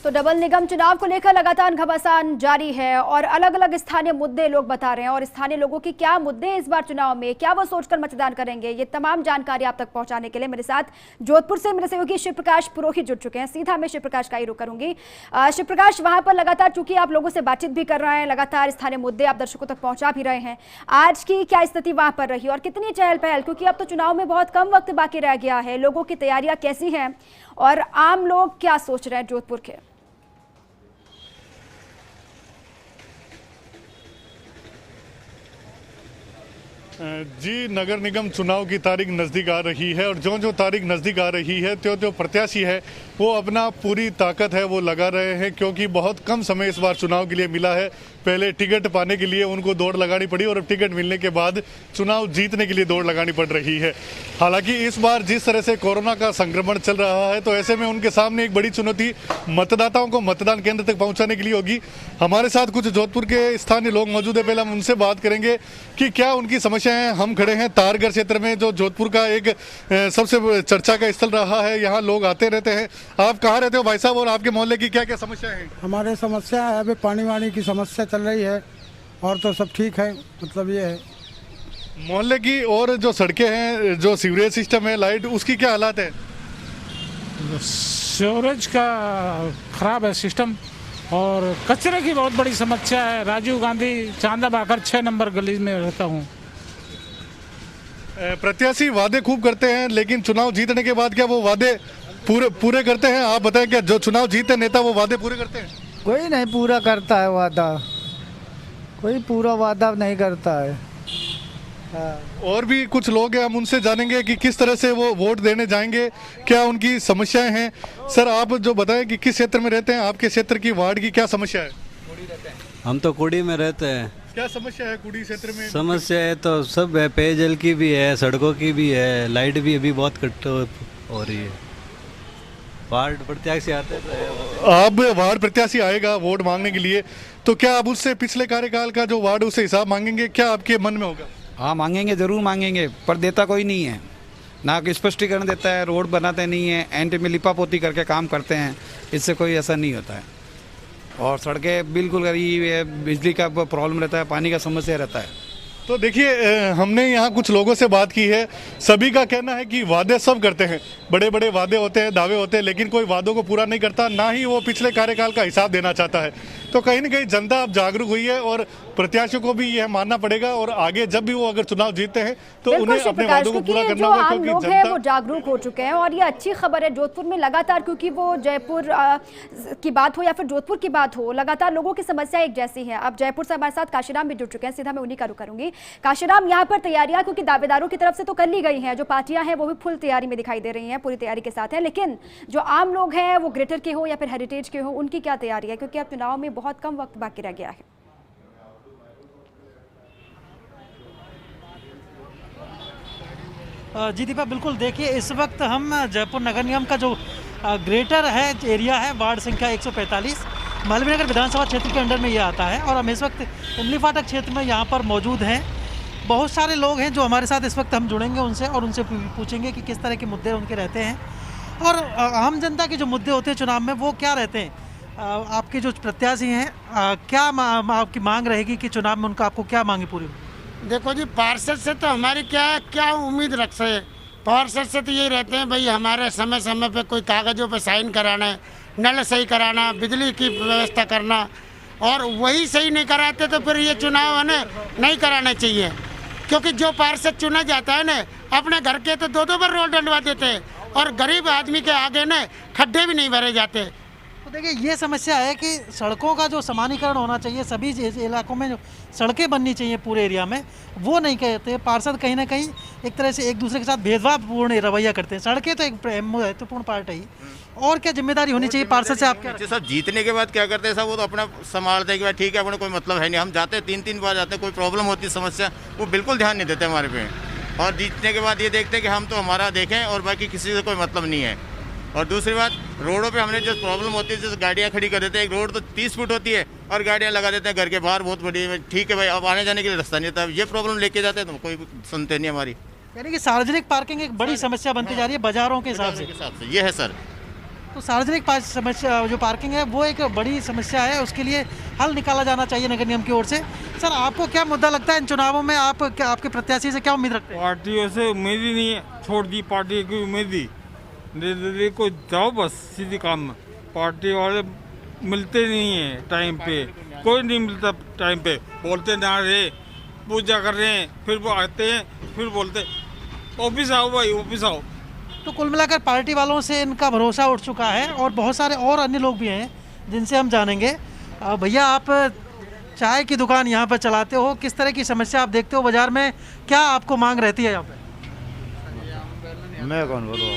तो डबल निगम चुनाव को लेकर लगातार घमासान जारी है और अलग अलग स्थानीय मुद्दे लोग बता रहे हैं और स्थानीय लोगों की क्या मुद्दे हैं इस बार चुनाव में, क्या वो सोचकर मतदान करेंगे, ये तमाम जानकारी आप तक पहुंचाने के लिए मेरे साथ जोधपुर से मेरे सहयोगी शिव प्रकाश पुरोहित जुड़ चुके हैं। सीधा मैं शिव प्रकाश का ही रुख करूंगी। शिव प्रकाश, वहां पर लगातार चूंकि आप लोगों से बातचीत भी कर रहे हैं, लगातार स्थानीय मुद्दे आप दर्शकों तक पहुंचा भी रहे हैं, आज की क्या स्थिति वहां पर रही और कितनी चहल पहल, क्योंकि अब तो चुनाव में बहुत कम वक्त बाकी रह गया है, लोगों की तैयारियां कैसी हैं और आम लोग क्या सोच रहे हैं जोधपुर के? जी, नगर निगम चुनाव की तारीख नज़दीक आ रही है और जो तारीख नज़दीक आ रही है जो प्रत्याशी है वो अपना पूरी ताकत है वो लगा रहे हैं, क्योंकि बहुत कम समय इस बार चुनाव के लिए मिला है। पहले टिकट पाने के लिए उनको दौड़ लगानी पड़ी और अब टिकट मिलने के बाद चुनाव जीतने के लिए दौड़ लगानी पड़ रही है। हालांकि इस बार जिस तरह से कोरोना का संक्रमण चल रहा है तो ऐसे में उनके सामने एक बड़ी चुनौती मतदाताओं को मतदान केंद्र तक पहुंचाने के लिए होगी। हमारे साथ कुछ जोधपुर के स्थानीय लोग मौजूद है, पहले हम उनसे बात करेंगे कि क्या उनकी समस्याएं हैं। हम खड़े हैं तारगढ़ क्षेत्र में, जो जोधपुर का एक सबसे चर्चा का स्थल रहा है, यहाँ लोग आते रहते हैं। आप कहाँ रहते हो भाई साहब और आपके मोहल्ले की क्या क्या समस्या है? हमारे समस्या है अभी पानी वानी की समस्या चल रही है और तो सब ठीक है, मतलब ये है मोहल्ले की। और जो सड़कें हैं, जो सीवरेज सिस्टम है, लाइट, उसकी क्या हालात है? सीवरेज का खराब है सिस्टम और कचरे की बहुत बड़ी समस्या है। राजीव गांधी चांदा बाकर 6 नंबर गली में रहता हूँ। प्रत्याशी वादे खूब करते हैं लेकिन चुनाव जीतने के बाद क्या वो वादे पूरे करते हैं? आप बताएं, क्या जो चुनाव जीते नेता वो वादे पूरे करते हैं? कोई नहीं पूरा करता है वादा, कोई पूरा वादा नहीं करता है। और भी कुछ लोग हैं, हम उनसे जानेंगे कि किस तरह से वो वोट देने जाएंगे, क्या उनकी समस्याएं हैं। सर, आप जो बताएं कि किस क्षेत्र में रहते हैं, आपके क्षेत्र की वार्ड की क्या समस्या है? हम तो कुड़ी में रहते हैं। क्या समस्या है कुड़ी क्षेत्र में? समस्या है तो सब है, पेयजल की भी है, सड़कों की भी है, लाइट भी अभी बहुत कट हो रही है। वार्ड प्रत्याशी आते तो अब वार्ड प्रत्याशी आएगा वोट मांगने के लिए, तो क्या आप उससे पिछले कार्यकाल का जो वार्ड उससे हिसाब मांगेंगे? क्या आपके मन में होगा? हाँ मांगेंगे, जरूर मांगेंगे, पर देता कोई नहीं है, ना कि स्पष्टीकरण देता है, रोड बनाते नहीं है, एंटी में लिपापोती करके काम करते हैं, इससे कोई ऐसा नहीं होता है। और सड़कें बिल्कुल गरीब है, बिजली का प्रॉब्लम रहता है, पानी का समस्या रहता है। तो देखिए, हमने यहाँ कुछ लोगों से बात की है, सभी का कहना है कि वादे सब करते हैं, बड़े बड़े वादे होते हैं, दावे होते हैं, लेकिन कोई वादों को पूरा नहीं करता, ना ही वो पिछले कार्यकाल का हिसाब देना चाहता है। तो कहीं ना कहीं जनता अब जागरूक हुई है और प्रत्याशियों को भी यह मानना पड़ेगा और आगे जब भी वो अगर चुनाव जीतते हैं तो उन्हें अपने वादों को पूरा करना होगा, क्योंकि लोग हैं वो जागरूक हो चुके हैं। और ये अच्छी खबर है जोधपुर में लगातार, क्योंकि वो जयपुर की बात हो या फिर जोधपुर की बात हो, लगातार लोगों की समस्या एक जैसी है। अब जयपुर से हमारे साथ काशीराम भी जुड़ चुके हैं, सीधा मैं उन्हीं का रुख करूंगी। काशीराम, यहाँ पर तैयारियां क्योंकि दावेदारों की तरफ से तो कर ली गई हैं, जो पार्टियां हैं वो भी फुल तैयारी में दिखाई दे रही हैं, पूरी तैयारी के साथ हैं, लेकिन जो आम लोग हैं वो ग्रेटर के हो या फिर हेरिटेज के हो, उनकी क्या तैयारी है? क्योंकि अब चुनाव में बहुत कम वक्त बाकी रह गया है। जी दीपा, बिल्कुल। देखिए, इस वक्त हम जयपुर नगर निगम का जो ग्रेटर है एरिया है, वार्ड संख्या 145 मालवीय विधानसभा क्षेत्र के अंडर में ये आता है और हम इस वक्त इमली फाटक क्षेत्र में यहाँ पर मौजूद हैं। बहुत सारे लोग हैं जो हमारे साथ इस वक्त हम जुड़ेंगे उनसे और उनसे पूछेंगे कि किस तरह के मुद्दे उनके रहते हैं और आम जनता के जो मुद्दे होते हैं चुनाव में वो क्या रहते हैं। आपके जो प्रत्याशी हैं, क्या आपकी मांग रहेगी कि चुनाव में उनका आपको क्या मांगे पूरी? देखो जी, पार्षद से तो हमारी क्या उम्मीद रख सके। पार्षद से तो यही रहते हैं भाई हमारे समय समय पे कोई कागज़ों पे साइन कराना है, नल सही कराना, बिजली की व्यवस्था करना, और वही सही नहीं कराते तो फिर ये चुनाव है ना नहीं कराना चाहिए। क्योंकि जो पार्षद चुना जाता है ना, अपने घर के तो 2-2 बार रोड डलवा देते हैं और गरीब आदमी के आगे ना खड्डे भी नहीं भरे जाते। तो देखिए, ये समस्या है कि सड़कों का जो समानीकरण होना चाहिए, सभी इलाकों में जो सड़कें बननी चाहिए पूरे एरिया में, वो नहीं कहते। पार्षद कहीं ना कहीं एक तरह से एक दूसरे के साथ भेदभावपूर्ण रवैया करते हैं। सड़कें तो एक महत्वपूर्ण पार्ट है, और क्या जिम्मेदारी होनी चाहिए पार्षद से? आप क्या सब जीतने के बाद क्या करते हैं सब, वो तो अपना संभालते हैं कि भाई ठीक है, अपने कोई मतलब है नहीं। हम जाते हैं 3-3 बार जाते हैं, कोई प्रॉब्लम होती है, समस्या, वो बिल्कुल ध्यान नहीं देते हमारे पे। और जीतने के बाद ये देखते हैं कि हम तो हमारा देखें और बाकी किसी से कोई मतलब नहीं है। और दूसरी बात, रोडों पे हमने जो प्रॉब्लम होती है, जैसे गाड़ियाँ खड़ी कर देते हैं, एक रोड तो 30 फुट होती है और गाड़ियाँ लगा देते हैं घर के बाहर, बहुत बड़ी। ठीक है भाई, अब आने जाने के लिए रास्ता नहीं होता, ये प्रॉब्लम लेके जाते हैं तो कोई सुनते नहीं हमारी। यानी कि सार्वजनिक पार्किंग एक बड़ी समस्या बनती जा रही है बाजारों के हिसाब से। ये है सर। तो सार्वजनिक समस्या जो पार्किंग है वो एक बड़ी समस्या है, उसके लिए हल निकाला जाना चाहिए नगर निगम की ओर से। सर, आपको क्या मुद्दा लगता है इन चुनावों में, आपके प्रत्याशी से क्या उम्मीद रखते हैं? पार्टियों से उम्मीद ही नहीं है, छोड़ दी पार्टी की उम्मीद ही। निर्दलीय को जाओ बस सीधी काम में। पार्टी वाले मिलते नहीं है टाइम पे, कोई नहीं मिलता टाइम पे। बोलते ना रहे, पूजा कर रहे हैं, फिर वो आते हैं, फिर बोलते ऑफिस आओ भाई, ऑफिस आओ। तो कुल मिलाकर पार्टी वालों से इनका भरोसा उठ चुका है और बहुत सारे और अन्य लोग भी हैं जिनसे हम जानेंगे। भैया, आप चाय की दुकान यहाँ पर चलाते हो, किस तरह की समस्या आप देखते हो बाजार में, क्या आपको मांग रहती है यहाँ पे? मैं कौन बोलूँ,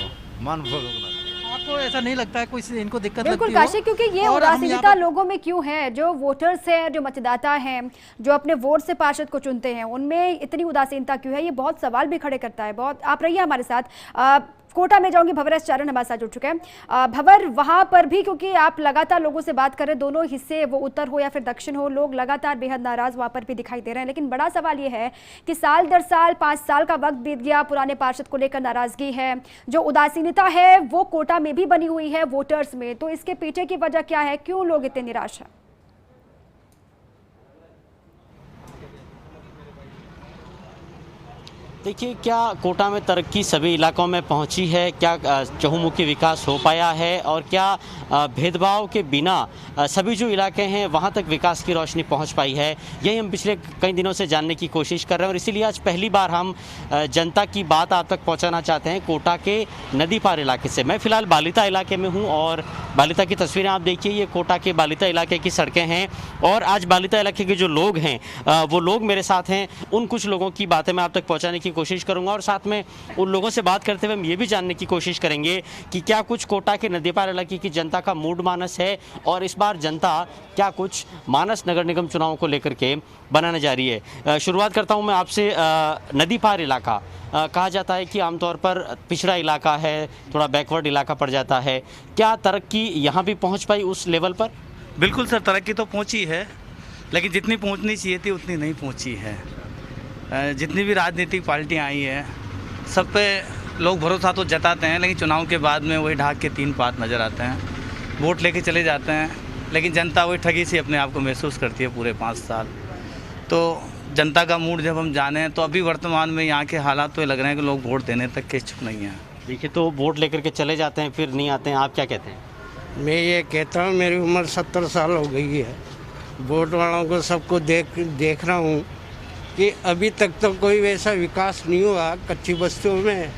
आपको ऐसा नहीं लगता है कोई इनको दिक्कत लगती बिल्कुल हो? काशी, क्योंकि ये उदासीनता लोगों में क्यों है? जो वोटर्स हैं, जो मतदाता हैं, जो अपने वोट से पार्षद को चुनते हैं, उनमें इतनी उदासीनता क्यों है? ये बहुत सवाल भी खड़े करता है। बहुत आप रहिए हमारे साथ। कोटा में जाऊंगी, भवर चारण हमारे साथ जुड़ चुके हैं। भवर, वहां पर भी क्योंकि आप लगातार लोगों से बात कर रहे हैं, दोनों हिस्से, वो उत्तर हो या फिर दक्षिण हो, लोग लगातार बेहद नाराज वहां पर भी दिखाई दे रहे हैं। लेकिन बड़ा सवाल ये है कि साल दर साल 5 साल का वक्त बीत गया, पुराने पार्षद को लेकर नाराजगी है, जो उदासीनता है वो कोटा में भी बनी हुई है वोटर्स में। तो इसके पीछे की वजह क्या है? क्यों लोग इतने निराश हैं? देखिए, क्या कोटा में तरक्की सभी इलाकों में पहुंची है? क्या चहुमुखी विकास हो पाया है? और क्या भेदभाव के बिना सभी जो इलाके हैं वहां तक विकास की रोशनी पहुंच पाई है? यही हम पिछले कई दिनों से जानने की कोशिश कर रहे हैं और इसीलिए आज पहली बार हम जनता की बात आप तक पहुंचाना चाहते हैं कोटा के नदी पार इलाके से। मैं फिलहाल बालिता इलाके में हूँ और बालिता की तस्वीरें आप देखिए, ये कोटा के बालिता इलाके की सड़कें हैं और आज बालिता इलाके के जो लोग हैं वो लोग मेरे साथ हैं। उन कुछ लोगों की बातें मैं आप तक पहुँचाने की कोशिश करूंगा और साथ में उन लोगों से बात करते हुए हम ये भी जानने की कोशिश करेंगे कि क्या कुछ कोटा के नदी पार इलाके की जनता का मूड मानस है और इस बार जनता क्या कुछ मानस नगर निगम चुनाव को लेकर के बनाने जा रही है। शुरुआत करता हूं मैं आपसे। नदी पार इलाका कहा जाता है कि आमतौर पर पिछड़ा इलाका है, थोड़ा बैकवर्ड इलाका पड़ जाता है। क्या तरक्की यहाँ भी पहुँच पाई उस लेवल पर? बिल्कुल सर, तरक्की तो पहुँची है, लेकिन जितनी पहुँचनी चाहिए थी उतनी नहीं पहुँची है। जितनी भी राजनीतिक पार्टियां आई हैं सब पे लोग भरोसा तो जताते हैं, लेकिन चुनाव के बाद में वही ढाक के 3 पात नज़र आते हैं। वोट लेके चले जाते हैं, लेकिन जनता वही ठगी सी अपने आप को महसूस करती है पूरे 5 साल। तो जनता का मूड जब हम जाने तो अभी वर्तमान में यहाँ के हालात तो लग रहे हैं कि लोग वोट देने तक के इच्छुक नहीं हैं। देखिए, तो वोट लेकर के चले जाते हैं फिर नहीं आते हैं, आप क्या कहते हैं? मैं ये कहता हूँ, मेरी उम्र 70 साल हो गई है, वोट वालों को सबको देख रहा हूँ कि अभी तक तो कोई वैसा विकास नहीं हुआ कच्ची बस्तियों में,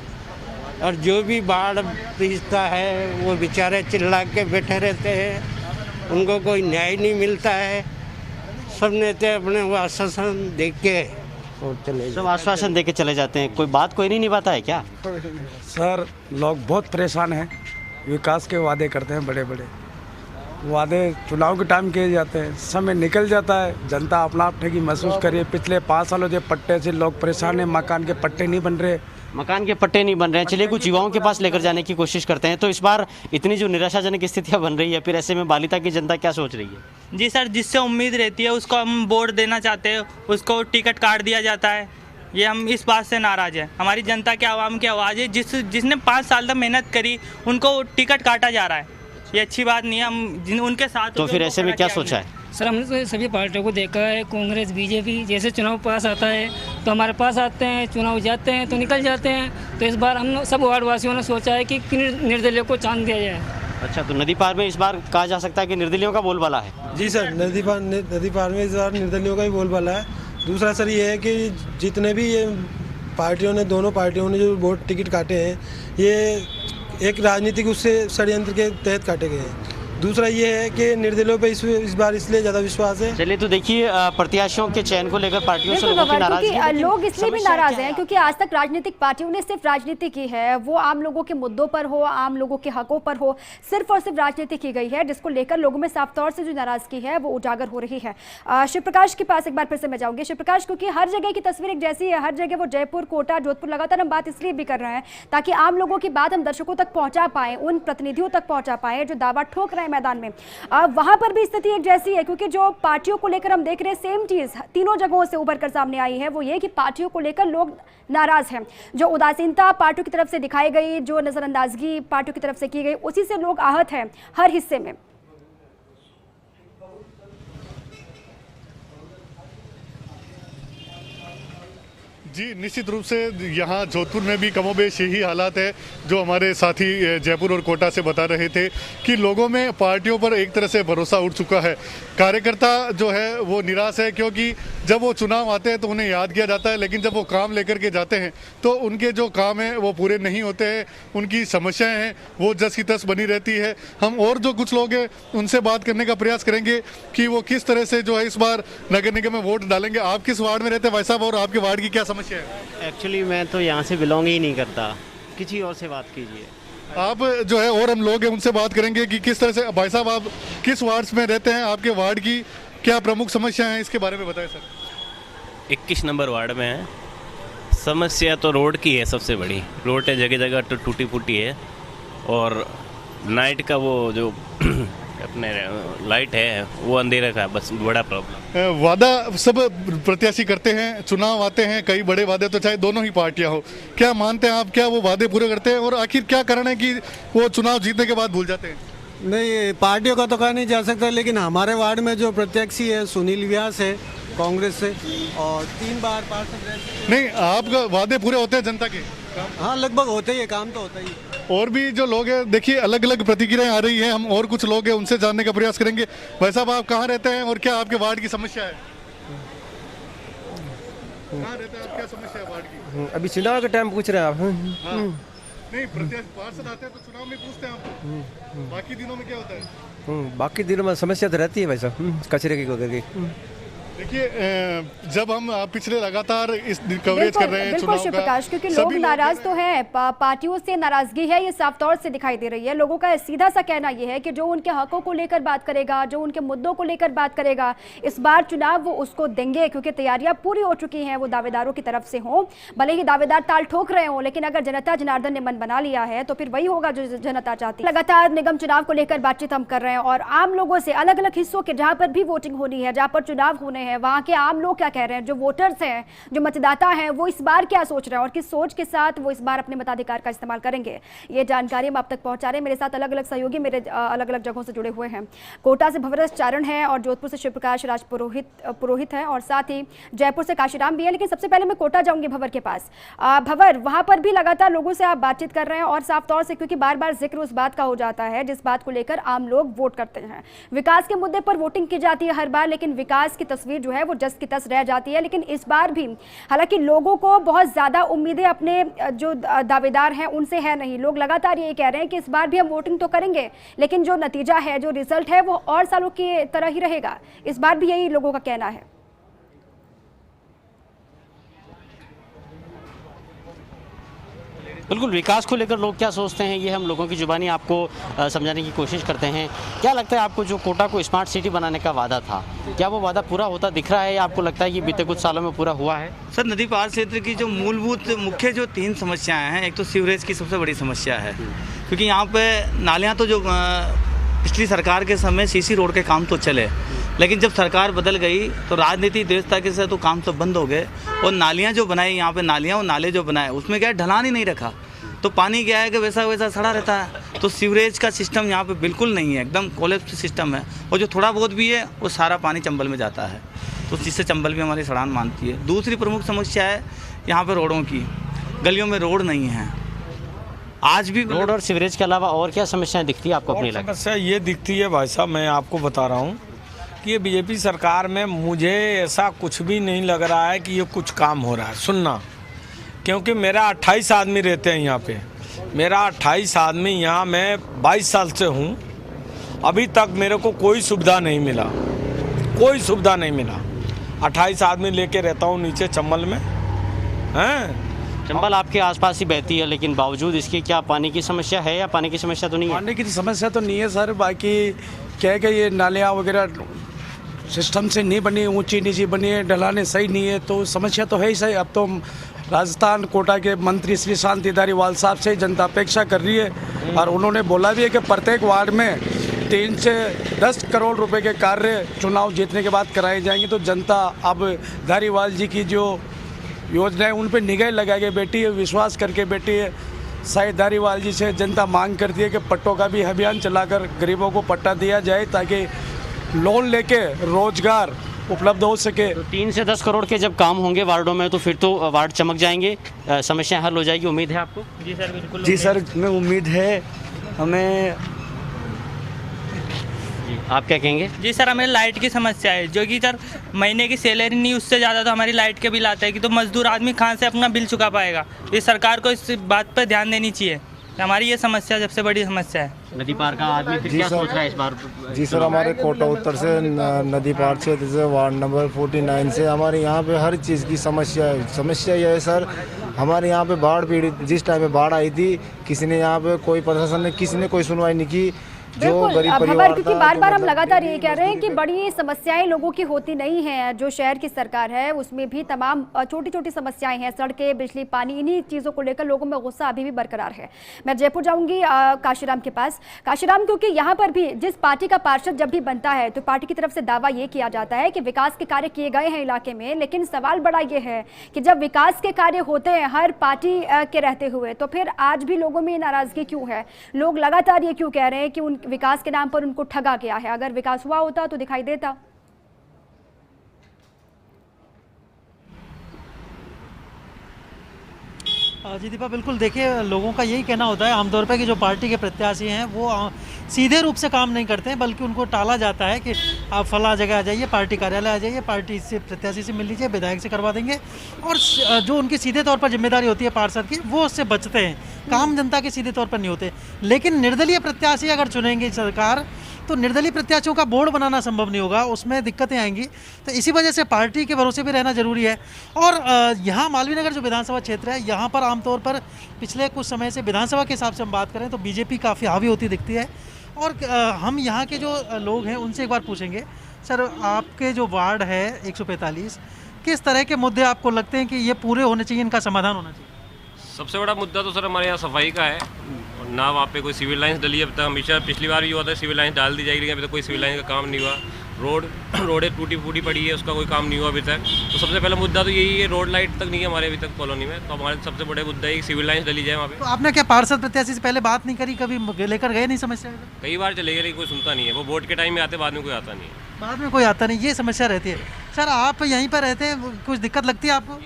और जो भी बाढ़ पीसता है वो बेचारे चिल्ला के बैठे रहते हैं, उनको कोई न्याय नहीं मिलता है। सब नेता अपने वो आश्वासन दे के और चले, सब आश्वासन दे के चले जाते हैं, कोई बात कोई नहीं निभाता है क्या? सर, लोग बहुत परेशान हैं। विकास के वादे करते हैं, बड़े बड़े वादे चुनाव के टाइम किए जाते हैं, समय निकल जाता है, जनता अपना आप ठगी महसूस करिए। पिछले 5 सालों से पट्टे से लोग परेशान हैं, मकान के पट्टे नहीं बन रहे। मकान के पट्टे नहीं बन रहे हैं। चलिए, कुछ युवाओं के पास लेकर जाने की कोशिश करते हैं। तो इस बार इतनी जो निराशाजनक स्थितियां बन रही है, फिर ऐसे में बालिता की जनता क्या सोच रही है? जी सर, जिससे उम्मीद रहती है उसको हम वोट देना चाहते हैं, उसको टिकट काट दिया जाता है। ये हम इस बात से नाराज है। हमारी जनता के आवाम की आवाज़ है, जिसने 5 साल तक मेहनत करी उनको टिकट काटा जा रहा है। ये अच्छी बात नहीं है। हम उनके साथ तो फिर ऐसे में क्या सोचा है? सर, हमने तो सभी पार्टियों को देखा है, कांग्रेस बीजेपी, जैसे चुनाव पास आता है तो हमारे पास आते हैं, चुनाव जाते हैं तो निकल जाते हैं। तो इस बार हम सब वार्ड वासियों ने सोचा है कि निर्दलीय को चांस दिया जाए। अच्छा, तो नदी पार में इस बार कहा जा सकता है कि निर्दलियों का बोलबाला है? जी सर, नदी पार में इस बार निर्दलियों का ही बोलबाला है। दूसरा सर ये है कि जितने भी ये पार्टियों ने, दोनों पार्टियों ने जो वोट टिकट काटे हैं, ये एक राजनीतिक उससे षड्यंत्र के तहत काटे गए हैं। दूसरा ये है कि निर्दलियों पे इस बार इसलिए ज़्यादा विश्वास है। चलिए, तो देखिए, प्रत्याशियों के चयन को लेकर पार्टियों से लोगों की नाराजगी है। लोग इसलिए भी नाराज हैं क्योंकि आज तक राजनीतिक पार्टियों ने सिर्फ राजनीति की है, वो आम लोगों के मुद्दों पर हो, आम लोगों के हकों पर हो, सिर्फ और सिर्फ राजनीति की गई है, जिसको लेकर लोगों में साफ तौर से जो नाराजगी है वो उजागर हो रही है। शिव प्रकाश के पास एक बार फिर से मैं जाऊंगी। शिव प्रकाश, क्योंकि हर जगह की तस्वीर एक जैसी है, हर जगह वो जयपुर, कोटा, जोधपुर, लगातार हम बात इसलिए भी कर रहे हैं ताकि आम लोगों की बात हम दर्शकों तक पहुंचा पाएं, उन प्रतिनिधियों तक पहुंचा पाएं जो दावा ठोक रहे हैं है मैदान में, वहां पर भी स्थिति एक जैसी है, क्योंकि जो पार्टियों को लेकर हम देख रहे हैं सेम चीज तीनों जगहों से उभर कर सामने आई है, वो ये कि पार्टियों को लेकर लोग नाराज हैं। जो उदासीनता पार्टियों की तरफ से दिखाई गई, जो नजरअंदाजगी पार्टियों की तरफ से की गई, उसी से लोग आहत हैं हर हिस्से में। जी, निश्चित रूप से यहाँ जोधपुर में भी कमोबेश यही हालात है जो हमारे साथी जयपुर और कोटा से बता रहे थे कि लोगों में पार्टियों पर एक तरह से भरोसा उठ चुका है। कार्यकर्ता जो है वो निराश है, क्योंकि जब वो चुनाव आते हैं तो उन्हें याद किया जाता है, लेकिन जब वो काम लेकर के जाते हैं तो उनके जो काम हैं वो पूरे नहीं होते हैं, उनकी समस्याएं हैं वो जस की तस बनी रहती है। हम और जो कुछ लोग हैं उनसे बात करने का प्रयास करेंगे कि वो किस तरह से जो है इस बार नगर निगम में वोट डालेंगे। आप किस वार्ड में रहते हैं भाई साहब, और आपके वार्ड की क्या समस्या? एक्चुअली मैं तो यहाँ से बिलोंग ही नहीं करता, किसी और से बात कीजिए। आप जो है और हम लोग हैं उनसे बात करेंगे कि किस तरह से। भाई साहब, आप किस वार्ड में रहते हैं, आपके वार्ड की क्या प्रमुख समस्या है, इसके बारे में बताएं सर। 21 नंबर वार्ड में है। समस्या तो रोड की है, सबसे बड़ी रोड है, जगह जगह तो टूटी फूटी है, और नाइट का वो जो अपने लाइट है वो अंधेरा का, बस बड़ा प्रॉब्लम। वादा सब प्रत्याशी करते हैं, चुनाव आते हैं, कई बड़े वादे, तो चाहे दोनों ही पार्टियां हो, क्या मानते हैं आप, क्या वो वादे पूरे करते हैं, और आखिर क्या कारण है कि वो चुनाव जीतने के बाद भूल जाते हैं? नहीं, पार्टियों का तो कहा नहीं जा सकता, लेकिन हमारे वार्ड में जो प्रत्याशी है सुनील व्यास है कांग्रेस से, और 3 बार पार्षद रह चुके। नहीं, आपका वादे पूरे होते हैं जनता के? हाँ, लगभग होते ही है, काम तो होता ही है। और भी जो लोग हैं, देखिए अलग अलग प्रतिक्रियाएं आ रही हैं, हम और कुछ लोग हैं उनसे जानने का प्रयास करेंगे। भाई साहब, आप कहाँ रहते हैं और क्या आपके वार्ड की समस्या है? कहाँ रहते हैं आप, क्या समस्या है वार्ड की? अभी चुनाव के टाइम पूछ रहे हैं आप? हाँ। नहीं, प्रत्याशी पार्षद आते हैं तो चुनाव में पूछते हैं आपको, बाकी दिनों में क्या होता है? बाकी दिनों में समस्या तो रहती है भाई साहब, कचरे की वगैरह की। देखिए, जब हम पिछले लगातार इस कवरेज कर रहे हैं चुनाव का, क्योंकि लोग नाराज तो हैं, पार्टियों से नाराजगी है, ये साफ तौर से दिखाई दे रही है। लोगों का सीधा सा कहना ये है कि जो उनके हकों को लेकर बात करेगा, जो उनके मुद्दों को लेकर बात करेगा, इस बार चुनाव वो उसको देंगे, क्योंकि तैयारियां पूरी हो चुकी हैं। वो दावेदारों की तरफ से हो, भले ही दावेदार ताल ठोक रहे हो, लेकिन अगर जनता जनार्दन ने मन बना लिया है तो फिर वही होगा जो जनता चाहती है। लगातार निगम चुनाव को लेकर बातचीत हम कर रहे हैं और आम लोगों से, अलग अलग हिस्सों के जहां पर भी वोटिंग होनी है, जहां पर चुनाव होने हैं, वहां के आम लोग क्या कह रहे हैं, जो वोटर्स हैं, जो मतदाता हैं, वो इस बार क्या सोच रहे हैं और किस सोच के साथ वो इस बार अपने मताधिकार का इस्तेमाल करेंगे। ये जानकारी हम आप तक पहुंचा रहे हैं। मेरे साथ अलग अलग सहयोगी मेरे अलग अलग जगहों से जुड़े हुए हैं। कोटा से भवरस चारण है और जोधपुर से शिव प्रकाश राज पुरोहित है, और साथ ही जयपुर से काशीराम भी है। लेकिन सबसे पहले मैं कोटा जाऊंगी भवर के पास। भवर, वहां पर भी लगातार लोगों से आप बातचीत कर रहे हैं और साफ तौर से, क्योंकि बार बार जिक्र उस बात का हो जाता है जिस बात को लेकर आम लोग वोट करते हैं। विकास के मुद्दे पर वोटिंग की जाती है हर बार, लेकिन विकास की तस्वीर जो है वो जस की तस रह जाती है। लेकिन इस बार भी हालांकि लोगों को बहुत ज्यादा उम्मीदें अपने जो दावेदार हैं उनसे है नहीं। लोग लगातार ये कह रहे हैं कि इस बार भी हम वोटिंग तो करेंगे, लेकिन जो नतीजा है, जो रिजल्ट है, वो और सालों की तरह ही रहेगा। इस बार भी यही लोगों का कहना है। बिल्कुल, विकास को लेकर लोग क्या सोचते हैं, ये हम लोगों की जुबानी आपको समझाने की कोशिश करते हैं। क्या लगता है आपको, जो कोटा को स्मार्ट सिटी बनाने का वादा था, क्या वो वादा पूरा होता दिख रहा है, या आपको लगता है कि बीते कुछ सालों में पूरा हुआ है? सर, नदी पार क्षेत्र की जो मूलभूत मुख्य जो 3 समस्याएं हैं, एक तो सीवरेज की सबसे बड़ी समस्या है, क्योंकि यहाँ पे नालियाँ तो जो पिछली सरकार के समय सीसी रोड के काम तो चले, लेकिन जब सरकार बदल गई तो राजनीति देशता के से तो काम सब बंद हो गए, और नालियाँ जो बनाई यहाँ पे, नालियाँ और नाले जो बनाए, उसमें क्या है, ढलान ही नहीं रखा, तो पानी क्या है कि वैसा वैसा सड़ा रहता है। तो सीवरेज का सिस्टम यहाँ पे बिल्कुल नहीं है, एकदम कोलैप्स सिस्टम है, और जो थोड़ा बहुत भी है वो सारा पानी चंबल में जाता है, तो जिससे चंबल भी हमारी सड़ान मानती है। दूसरी प्रमुख समस्या है यहाँ पे रोडों की, गलियों में रोड नहीं है आज भी। रोड और सीवरेज के अलावा और क्या समस्याएं दिखती है आपको अपने इलाके? समस्या ये दिखती है भाई साहब, मैं आपको बता रहा हूँ कि ये बीजेपी सरकार में मुझे ऐसा कुछ भी नहीं लग रहा है कि ये कुछ काम हो रहा है। सुनना, क्योंकि मेरा 28 आदमी रहते हैं यहाँ पे, मेरा 28 आदमी यहाँ, मैं 22 साल से हूँ, अभी तक मेरे को कोई सुविधा नहीं मिला, कोई सुविधा नहीं मिला। 28 आदमी लेके रहता हूँ नीचे चंबल में, हैं। चंबल आपके आसपास ही बहती है, लेकिन बावजूद इसकी क्या पानी की समस्या है, या पानी की समस्या तो नहीं है? पानी की समस्या तो नहीं है सर, बाकी क्या है कि ये नालियाँ वगैरह सिस्टम से नहीं बनी, ऊंची नीची बनी है, ढलाने सही नहीं है, तो समस्या तो है ही सही। अब तो राजस्थान कोटा के मंत्री श्री शांति धारीवाल साहब से जनता अपेक्षा कर रही है, और उन्होंने बोला भी है कि प्रत्येक वार्ड में 3 से 10 करोड़ रुपए के कार्य चुनाव जीतने के बाद कराए जाएंगे। तो जनता अब धारीवाल जी की जो योजनाएं उन पर निगाह लगा के बैठी है, विश्वास करके बैठी है। शायद धारीवाल जी से जनता मांग करती है कि पट्टों का भी अभियान चलाकर गरीबों को पट्टा दिया जाए ताकि लोन लेके रोजगार उपलब्ध हो सके। तो 3 से 10 करोड़ के जब काम होंगे वार्डों में तो फिर तो वार्ड चमक जाएंगे, समस्या हल हो जाएगी, उम्मीद है आपको? जी सर, बिल्कुल। जी सर, हमें उम्मीद है। हमें आप क्या कहेंगे? जी सर, हमें लाइट की समस्या है, जो कि सर महीने की सैलरी नहीं, उससे ज़्यादा तो हमारी लाइट के बिल आता है कि तो मजदूर आदमी कहाँ से अपना बिल चुका पाएगा। ये सरकार को इस बात पर ध्यान देनी चाहिए। हमारी ये समस्या सबसे बड़ी समस्या है। नदी पार का आदमी फिर क्या सोच रहा है इस बार? जी सर, हमारे कोटा उत्तर से नदी पार क्षेत्र से वार्ड नंबर 49 से हमारे यहाँ पे हर चीज़ की समस्या है। समस्या यह है सर, हमारे यहाँ पे बाढ़ पीड़ित, जिस टाइम में बाढ़ आई थी, किसी ने यहाँ पे कोई प्रशासन ने किसी ने कोई सुनवाई नहीं की। जो गरीब परिवार क्योंकि बार बार हम लगातार ये कह रहे हैं कि बड़ी समस्याएं लोगों की होती नहीं हैं। जो शहर की सरकार है उसमें भी तमाम छोटी छोटी समस्याएं हैं, सड़कें, बिजली, पानी, इन्हीं चीज़ों को लेकर लोगों में गुस्सा अभी भी बरकरार है। मैं जयपुर जाऊंगी काशीराम के पास। काशीराम, क्योंकि यहाँ पर भी जिस पार्टी का पार्षद जब भी बनता है तो पार्टी की तरफ से दावा ये किया जाता है कि विकास के कार्य किए गए हैं इलाके में, लेकिन सवाल बड़ा ये है कि जब विकास के कार्य होते हैं हर पार्टी के रहते हुए, तो फिर आज भी लोगों में नाराजगी क्यों है? लोग लगातार ये क्यों कह रहे हैं कि उन विकास के नाम पर उनको ठगा गया है? अगर विकास हुआ होता तो दिखाई देता। जी दीपा, बिल्कुल। देखिए, लोगों का यही कहना होता है आमतौर पर कि जो पार्टी के प्रत्याशी हैं वो सीधे रूप से काम नहीं करते हैं, बल्कि उनको टाला जाता है कि आप फला जगह आ जाइए, पार्टी कार्यालय आ जाइए, पार्टी से प्रत्याशी से मिल लीजिए, विधायक से करवा देंगे। और जो उनकी सीधे तौर पर जिम्मेदारी होती है पार्षद की, वो उससे बचते हैं, काम जनता के सीधे तौर पर नहीं होते। लेकिन निर्दलीय प्रत्याशी अगर चुनेंगे सरकार तो निर्दलीय प्रत्याशियों का बोर्ड बनाना संभव नहीं होगा, उसमें दिक्कतें आएंगी। तो इसी वजह से पार्टी के भरोसे भी रहना जरूरी है। और यहाँ मालवीय नगर जो विधानसभा क्षेत्र है, यहाँ पर आमतौर पर पिछले कुछ समय से विधानसभा के हिसाब से हम बात करें तो बीजेपी काफ़ी हावी होती दिखती है। और हम यहाँ के जो लोग हैं उनसे एक बार पूछेंगे, सर आपके जो वार्ड है 145, किस तरह के मुद्दे आपको लगते हैं कि ये पूरे होने चाहिए, इनका समाधान होना चाहिए? सबसे बड़ा मुद्दा तो सर हमारे यहाँ सफाई का है, ना वहाँ पे कोई सिविल लाइन्स डली है। अब तक हमेशा पिछली बार भी हुआ था सिविल लाइन्स डाल दी जाएगी, लेकिन अभी तक कोई सिविल लाइन का काम नहीं हुआ। रोडें टूटी फूटी पड़ी है, उसका कोई काम नहीं हुआ अभी तक। तो सबसे पहला मुद्दा तो यही है, रोड लाइट तक नहीं है हमारे अभी तक कॉलोनी में। तो हमारे सबसे बड़े मुद्दा है सिविल लाइन्स डली जाए वहाँ पे। तो आपने क्या पार्षद प्रत्याशी से पहले बात नहीं करी, कभी लेकर गए नहीं समस्या? कई बार चले गए लेकिन कोई सुनता नहीं है। वो वोट के टाइम में आते, बाद में कोई आता नहीं है। बाद में कोई आता नहीं, ये समस्या रहती है। सर आप यहीं पर रहते हैं, कुछ दिक्कत लगती है आपको?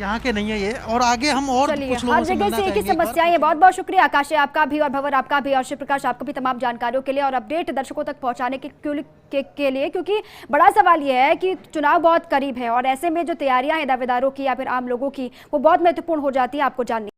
यहाँ के नहीं है ये। और आगे हम और कुछ लोगों हर जगह से एक ही समस्याएं हैं। बहुत बहुत शुक्रिया आकाश आपका भी, और भंवर आपका भी, और शिव प्रकाश आपको भी तमाम जानकारियों के लिए और अपडेट दर्शकों तक पहुंचाने के लिए, क्योंकि बड़ा सवाल यह है कि चुनाव बहुत करीब है और ऐसे में जो तैयारियां हैं दावेदारों की या फिर आम लोगों की, वो बहुत महत्वपूर्ण हो जाती है आपको जाननी।